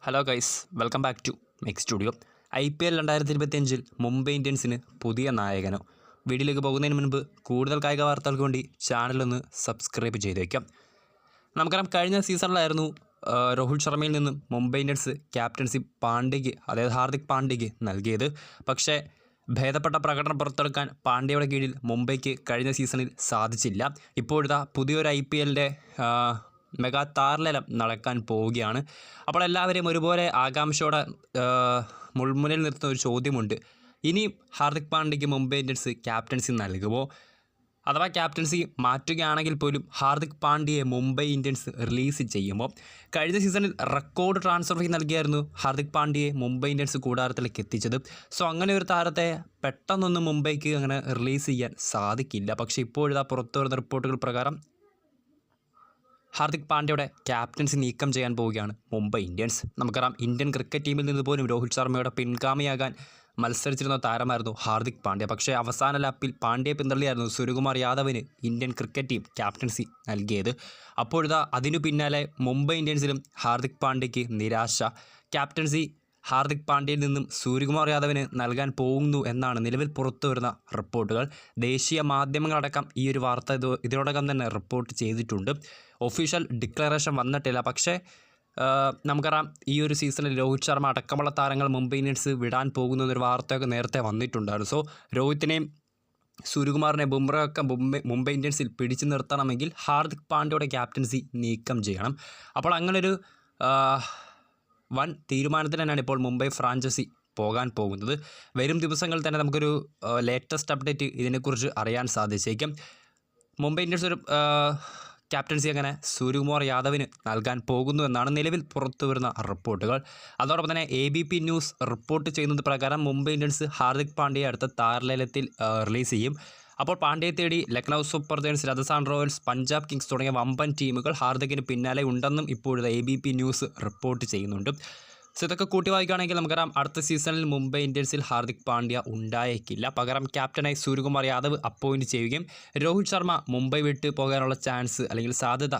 Hello guys, welcome back to mech studio. IPL 2025 Mumbai ഇന്ത്യൻസിന് പുതിയ നായകനോ? വീഡിയോയിലേക്ക് പോകുന്നതിന് മുൻപ് കൂടുതൽ കായിക വാർത്തകൾക്ക് വേണ്ടി ചാനലൊന്ന് സബ്സ്ക്രൈബ് ചെയ്ത് വയ്ക്കാം. നമുക്കറിയാം, കഴിഞ്ഞ സീസണിലായിരുന്നു രോഹിത് ശർമ്മയിൽ നിന്നും മുംബൈ ഇന്ത്യൻസ് ക്യാപ്റ്റൻസി പാണ്ഡ്യയ്ക്ക്, അതായത് ഹാർദിക് പാണ്ഡ്യയ്ക്ക് നൽകിയത്. പക്ഷേ ഭേദപ്പെട്ട പ്രകടനം പുറത്തെടുക്കാൻ പാണ്ഡ്യയുടെ കീഴിൽ മുംബൈക്ക് കഴിഞ്ഞ സീസണിൽ സാധിച്ചില്ല. ഇപ്പോഴത്തെ പുതിയൊരു IPLൻ്റെ മെഗാ താരലേലം നടക്കാൻ പോവുകയാണ്. അപ്പോൾ എല്ലാവരെയും ഒരുപോലെ ആകാംക്ഷയോടെ മുൾമുനയിൽ നിർത്തുന്ന ഒരു ചോദ്യമുണ്ട്. ഇനി ഹാർദിക് പാണ്ഡ്യയ്ക്ക് മുംബൈ ഇന്ത്യൻസ് ക്യാപ്റ്റൻസി നൽകുമോ? അഥവാ ക്യാപ്റ്റൻസി മാറ്റുകയാണെങ്കിൽ പോലും ഹാർദിക് പാണ്ഡ്യയെ മുംബൈ ഇന്ത്യൻസ് റിലീസ് ചെയ്യുമ്പോൾ, കഴിഞ്ഞ സീസണിൽ റെക്കോർഡ് ട്രാൻസ്ഫർ ഫീ നൽകിയായിരുന്നു ഹാർദിക് പാണ്ഡ്യയെ മുംബൈ ഇന്ത്യൻസ് കൂടാരത്തിലേക്ക് എത്തിച്ചത്. സോ അങ്ങനെ ഒരു താരത്തെ പെട്ടെന്നൊന്നും മുംബൈക്ക് അങ്ങനെ റിലീസ് ചെയ്യാൻ സാധിക്കില്ല. പക്ഷേ ഇപ്പോഴത്തെ പുറത്തു വരുന്ന റിപ്പോർട്ടുകൾ പ്രകാരം ഹാർദിക് പാണ്ഡ്യയുടെ ക്യാപ്റ്റൻസി നീക്കം ചെയ്യാൻ പോവുകയാണ് മുംബൈ ഇന്ത്യൻസ്. നമുക്കറിയാം, ഇന്ത്യൻ ക്രിക്കറ്റ് ടീമിൽ നിന്ന് പോലും രോഹിത് ശർമ്മയുടെ പിൻഗാമിയാകാൻ മത്സരിച്ചിരുന്ന താരമായിരുന്നു ഹാർദിക് പാണ്ഡ്യ. പക്ഷേ അവസാന ലാപ്പിൽ പാണ്ഡ്യയെ പിന്തള്ളിയായിരുന്നു സൂര്യകുമാർ യാദവിന് ഇന്ത്യൻ ക്രിക്കറ്റ് ടീം ക്യാപ്റ്റൻസി നൽകിയത്. അപ്പോഴത്തെ അതിനു പിന്നാലെ മുംബൈ ഇന്ത്യൻസിലും ഹാർദിക് പാണ്ഡ്യയ്ക്ക് നിരാശ. ക്യാപ്റ്റൻസി ഹാർദിക് പാണ്ഡ്യയിൽ നിന്നും സൂര്യകുമാർ യാദവിന് നൽകാൻ പോകുന്നു എന്നാണ് നിലവിൽ പുറത്തു വരുന്ന റിപ്പോർട്ടുകൾ. ദേശീയ മാധ്യമങ്ങളടക്കം ഈ ഒരു വാർത്ത ഇതിനോടകം തന്നെ റിപ്പോർട്ട് ചെയ്തിട്ടുണ്ട്. ഒഫീഷ്യൽ ഡിക്ലറേഷൻ വന്നിട്ടില്ല. പക്ഷേ നമുക്കറിയാം, ഈ ഒരു സീസണിൽ രോഹിത് ശർമ്മ അടക്കമുള്ള താരങ്ങൾ മുംബൈ ഇന്ത്യൻസ് വിടാൻ പോകുന്നു എന്നൊരു വാർത്തയൊക്കെ നേരത്തെ വന്നിട്ടുണ്ടായിരുന്നു. സോ രോഹിത്തിനെയും സൂര്യകുമാറിനെ ബുംറയൊക്കെ മുംബൈ ഇന്ത്യൻസിൽ പിടിച്ചു നിർത്തണമെങ്കിൽ ഹാർദിക് പാണ്ഡ്യയുടെ ക്യാപ്റ്റൻസി നീക്കം ചെയ്യണം. അപ്പോൾ അങ്ങനൊരു വൻ തീരുമാനത്തിൽ തന്നെയാണ് ഇപ്പോൾ മുംബൈ ഫ്രാഞ്ചൈസി പോകാൻ പോകുന്നത്. വരും ദിവസങ്ങളിൽ തന്നെ നമുക്കൊരു ലേറ്റസ്റ്റ് അപ്ഡേറ്റ് ഇതിനെക്കുറിച്ച് അറിയാൻ സാധിച്ചേക്കും. മുംബൈ ഇന്ത്യൻസ് ഒരു ക്യാപ്റ്റൻസി അങ്ങനെ സൂര്യകുമാർ യാദവിന് നൽകാൻ പോകുന്നു എന്നാണ് നിലവിൽ പുറത്തു വരുന്ന റിപ്പോർട്ടുകൾ. അതോടൊപ്പം തന്നെ ABP ന്യൂസ് റിപ്പോർട്ട് ചെയ്യുന്നത് പ്രകാരം മുംബൈ ഇന്ത്യൻസ് ഹാർദിക് പാണ്ഡ്യയെ അടുത്ത താരലേലത്തിൽ റിലീസ് ചെയ്യും. അപ്പോൾ പാണ്ഡ്യയെ തേടി Lucknow super giants, Rajasthan Royals, Punjab Kings തുടങ്ങിയ വമ്പൻ ടീമുകൾ ഹാർദിക്കിന് പിന്നാലെ ഉണ്ടെന്നും ഇപ്പോഴത്തെ ABP ന്യൂസ് റിപ്പോർട്ട് ചെയ്യുന്നുണ്ട്. സോ ഇതൊക്കെ കൂട്ടി വായിക്കുകയാണെങ്കിൽ നമുക്കറിയാം, അടുത്ത സീസണിൽ മുംബൈ ഇന്ത്യൻസിൽ ഹാർദിക് പാണ്ഡ്യ ഉണ്ടായേക്കില്ല. പകരം ക്യാപ്റ്റനായി സൂര്യകുമാർ യാദവ് അപ്പോയിൻറ്റ് ചെയ്യുകയും രോഹിത് ശർമ്മ മുംബൈ വിട്ട് പോകാനുള്ള ചാൻസ് അല്ലെങ്കിൽ സാധ്യത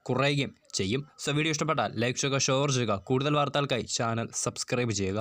കുറയുകയും ചെയ്യും. സോ വീഡിയോ ഇഷ്ടപ്പെട്ടാൽ ലൈക്ക് ചെയ്യുക, ഷെയർ ചെയ്യുക. കൂടുതൽ വാർത്തകൾക്കായി ചാനൽ സബ്സ്ക്രൈബ് ചെയ്യുക.